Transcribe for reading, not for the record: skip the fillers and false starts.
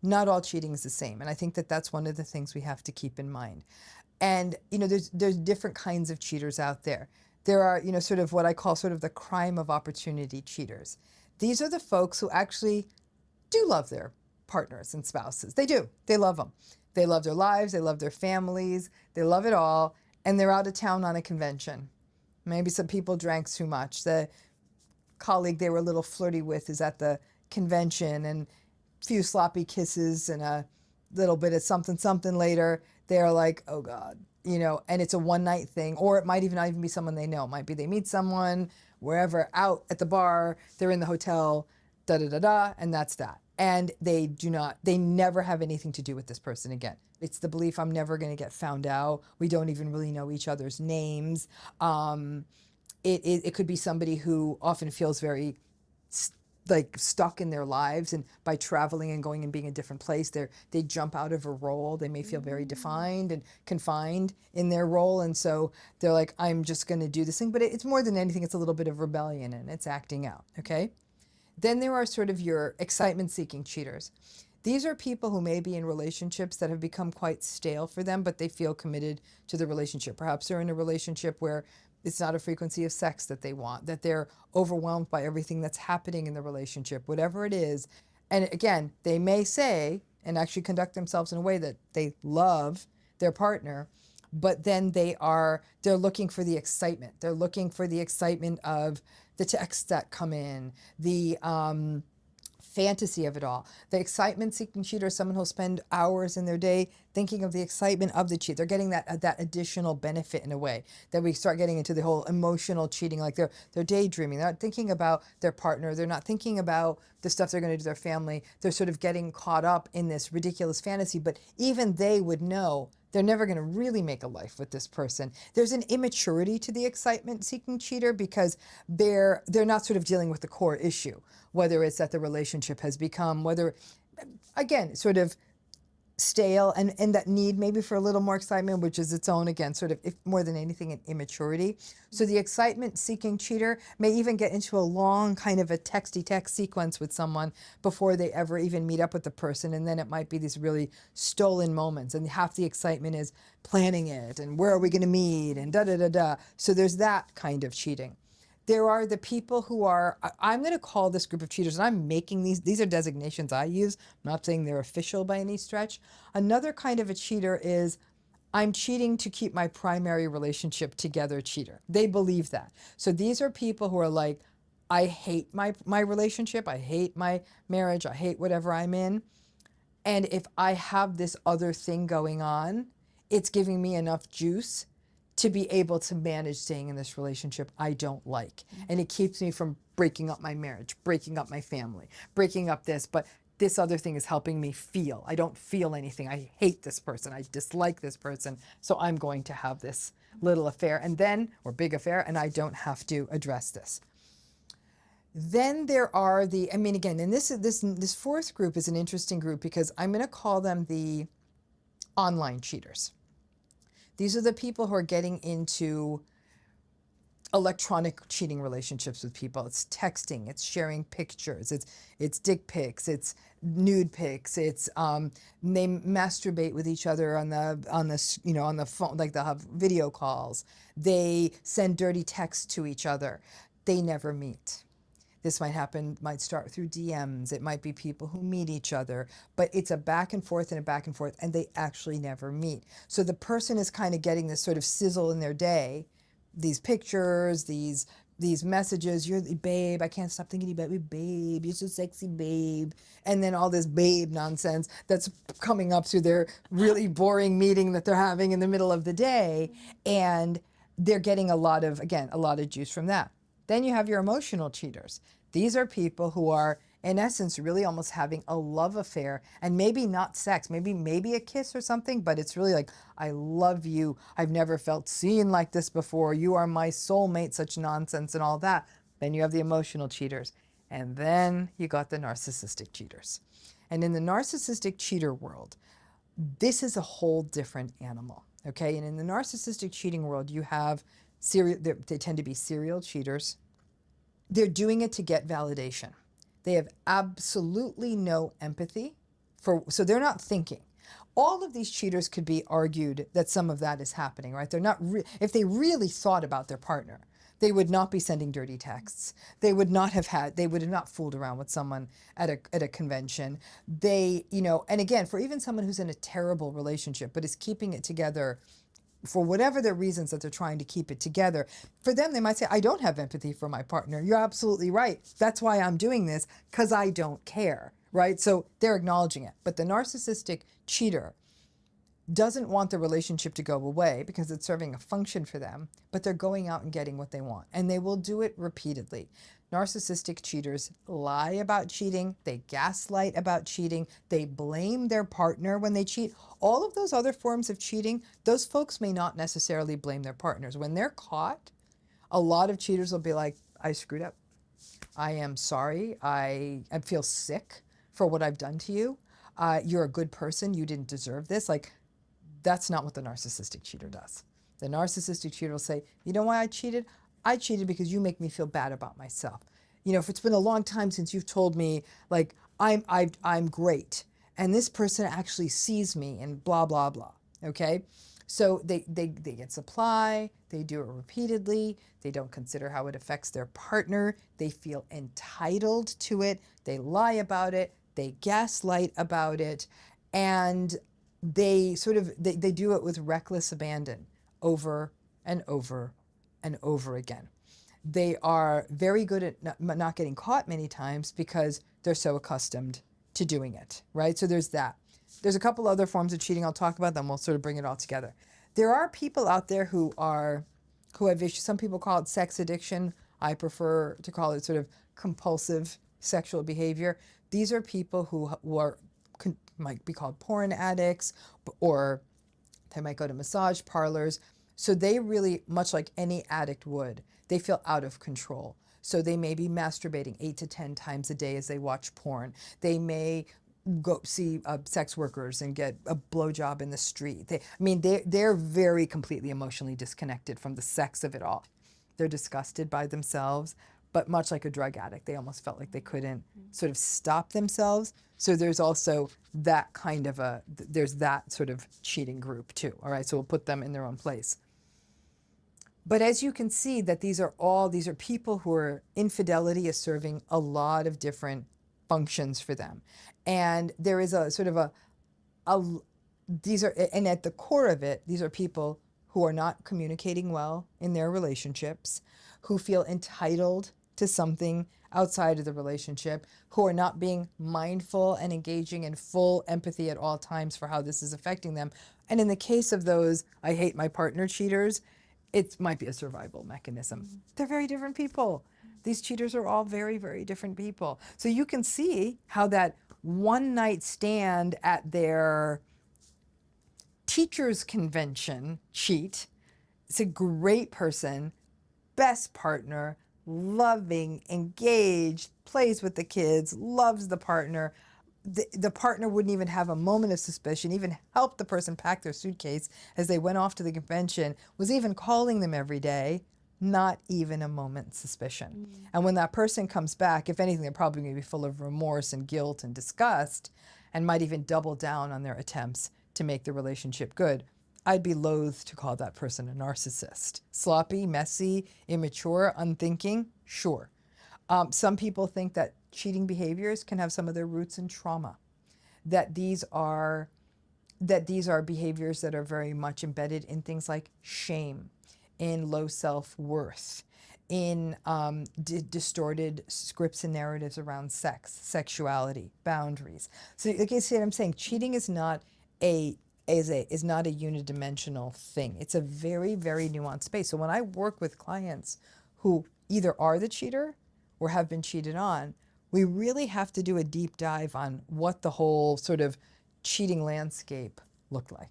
Not all cheating is the same. And I think that that's one of the things we have to keep in mind. And, there's different kinds of cheaters out there. There are, sort of what I call sort of the crime of opportunity cheaters. These are the folks who actually do love their partners and spouses. They do. They love them. They love their lives. They love their families. They love it all. And they're out of town on a convention. Maybe some people drank too much. The colleague they were a little flirty with is at the convention, and a few sloppy kisses and a little bit of something something later, they're like, oh God, and it's a one night thing. Or it might even not even be someone they know. It might be they meet someone wherever, out at the bar, they're in the hotel, da da da da, and that's that. And they never have anything to do with this person again. It's the belief, I'm never going to get found out. We don't even really know each other's names. It could be somebody who often feels very stuck in their lives, and by traveling and going and being in a different place, they jump out of a role. They may feel very defined and confined in their role, and so they're like, I'm just going to do this thing. But it's more than anything, it's a little bit of rebellion, and it's acting out. Okay. Then there are sort of your excitement-seeking cheaters. These are people who may be in relationships that have become quite stale for them, but they feel committed to the relationship. Perhaps they're in a relationship where it's not a frequency of sex that they want, that they're overwhelmed by everything that's happening in the relationship, whatever it is. And again, they may say and actually conduct themselves in a way that they love their partner, but then they're looking for the excitement. They're looking for the excitement of the texts that come in, the fantasy of it all. The excitement-seeking cheater is someone who'll spend hours in their day thinking of the excitement of the cheat. They're getting that additional benefit in a way that we start getting into the whole emotional cheating. Like they're daydreaming. They're not thinking about their partner. They're not thinking about the stuff they're going to do to their family. They're sort of getting caught up in this ridiculous fantasy. But even they would know they're never going to really make a life with this person. There's an immaturity to the excitement-seeking cheater because they're not sort of dealing with the core issue, whether it's that the relationship has become, again, sort of stale and that need maybe for a little more excitement, which is its own, again, sort of, if more than anything, an immaturity. So the excitement-seeking cheater may even get into a long kind of a texty-text sequence with someone before they ever even meet up with the person, and then it might be these really stolen moments, and half the excitement is planning it, and where are we going to meet, and da-da-da-da. So there's that kind of cheating. There are the people who are, I'm going to call this group of cheaters, and I'm making these are designations I use. I'm not saying they're official by any stretch. Another kind of a cheater is, I'm cheating to keep my primary relationship together cheater. They believe that. So these are people who are like, I hate my relationship. I hate my marriage. I hate whatever I'm in. And if I have this other thing going on, it's giving me enough juice to be able to manage staying in this relationship I don't like. And it keeps me from breaking up my marriage, breaking up my family, breaking up this, but this other thing is helping me feel. I don't feel anything. I hate this person. I dislike this person. So I'm going to have this little affair or big affair, and I don't have to address this. Then there are again, and this fourth group is an interesting group because I'm going to call them the online cheaters. These are the people who are getting into electronic cheating relationships with people. It's texting, it's sharing pictures, it's dick pics, it's nude pics, it's they masturbate with each other on the phone, like they'll have video calls. They send dirty texts to each other. They never meet. This might start through DMs. It might be people who meet each other, but it's a back and forth and a back and forth, and they actually never meet. So the person is kind of getting this sort of sizzle in their day, these pictures, these messages, you're the babe, I can't stop thinking about you, babe, you're so sexy, babe. And then all this babe nonsense that's coming up through their really boring meeting that they're having in the middle of the day. And they're getting a lot of juice from that. Then you have your emotional cheaters. These are people who are, in essence, really almost having a love affair, and maybe not sex, maybe a kiss or something, but it's really like, I love you. I've never felt seen like this before. You are my soulmate, such nonsense and all that. Then you have the emotional cheaters. And then you got the narcissistic cheaters. And in the narcissistic cheater world, this is a whole different animal, okay? And in the narcissistic cheating world, you have they tend to be serial cheaters. They're doing it to get validation. They have absolutely no empathy so they're not thinking. All of these cheaters could be argued that some of that is happening, right? They're not if they really thought about their partner, they would not be sending dirty texts. They would have not fooled around with someone at a convention. They, and again, for even someone who's in a terrible relationship but is keeping it together for whatever their reasons that they're trying to keep it together, for them, they might say, I don't have empathy for my partner. You're absolutely right. That's why I'm doing this, because I don't care, right? So they're acknowledging it. But the narcissistic cheater doesn't want the relationship to go away because it's serving a function for them, but they're going out and getting what they want. And they will do it repeatedly. Narcissistic cheaters lie about cheating. They gaslight about cheating. They blame their partner when they cheat. All of those other forms of cheating, those folks may not necessarily blame their partners. When they're caught, a lot of cheaters will be like, I screwed up. I am sorry. I feel sick for what I've done to you. You're a good person. You didn't deserve this. Like, that's not what the narcissistic cheater does. The narcissistic cheater will say, you know why I cheated? I cheated because you make me feel bad about myself. If it's been a long time since you've told me, like, I'm great, and this person actually sees me and blah, blah, blah, okay? So they get supply, they do it repeatedly, they don't consider how it affects their partner, they feel entitled to it, they lie about it, they gaslight about it, and they they do it with reckless abandon over and over and over again. They are very good at not getting caught many times because they're so accustomed to doing it, right? So there's that. There's a couple other forms of cheating I'll talk about, then we'll sort of bring it all together. There are people out there who have issues. Some people call it sex addiction. I prefer to call it sort of compulsive sexual behavior. These are people who might be called porn addicts, or they might go to massage parlors. So they really, much like any addict would, they feel out of control. So they may be masturbating 8 to 10 times a day as they watch porn. They may go see sex workers and get a blowjob in the street. They're very completely emotionally disconnected from the sex of it all. They're disgusted by themselves, but much like a drug addict, they almost felt like they couldn't sort of stop themselves. So there's also that kind of there's that sort of cheating group too, all right? So we'll put them in their own place. But as you can see, that these are people who are, infidelity is serving a lot of different functions for them. And there is a sort of and at the core of it, these are people who are not communicating well in their relationships, who feel entitled to something outside of the relationship, who are not being mindful and engaging in full empathy at all times for how this is affecting them. And in the case of those I hate my partner cheaters, it might be a survival mechanism. They're very different people. These cheaters are all very, very different people. So you can see how that one night stand at their teachers convention cheat. It's a great person, best partner, loving, engaged, plays with the kids, loves the partner. The partner wouldn't even have a moment of suspicion, even helped the person pack their suitcase as they went off to the convention, was even calling them every day, not even a moment's suspicion. And when that person comes back, if anything, they're probably going to be full of remorse and guilt and disgust, and might even double down on their attempts to make the relationship good. I'd be loath to call that person a narcissist. Sloppy, messy, immature, unthinking, sure. Some people think that cheating behaviors can have some of their roots in trauma, that these are behaviors that are very much embedded in things like shame, in low self-worth, in distorted scripts and narratives around sex, sexuality, boundaries. So like I see what I'm saying, cheating is not a unidimensional thing. It's a very, very nuanced space. So when I work with clients who either are the cheater or have been cheated on, we really have to do a deep dive on what the whole sort of cheating landscape looked like.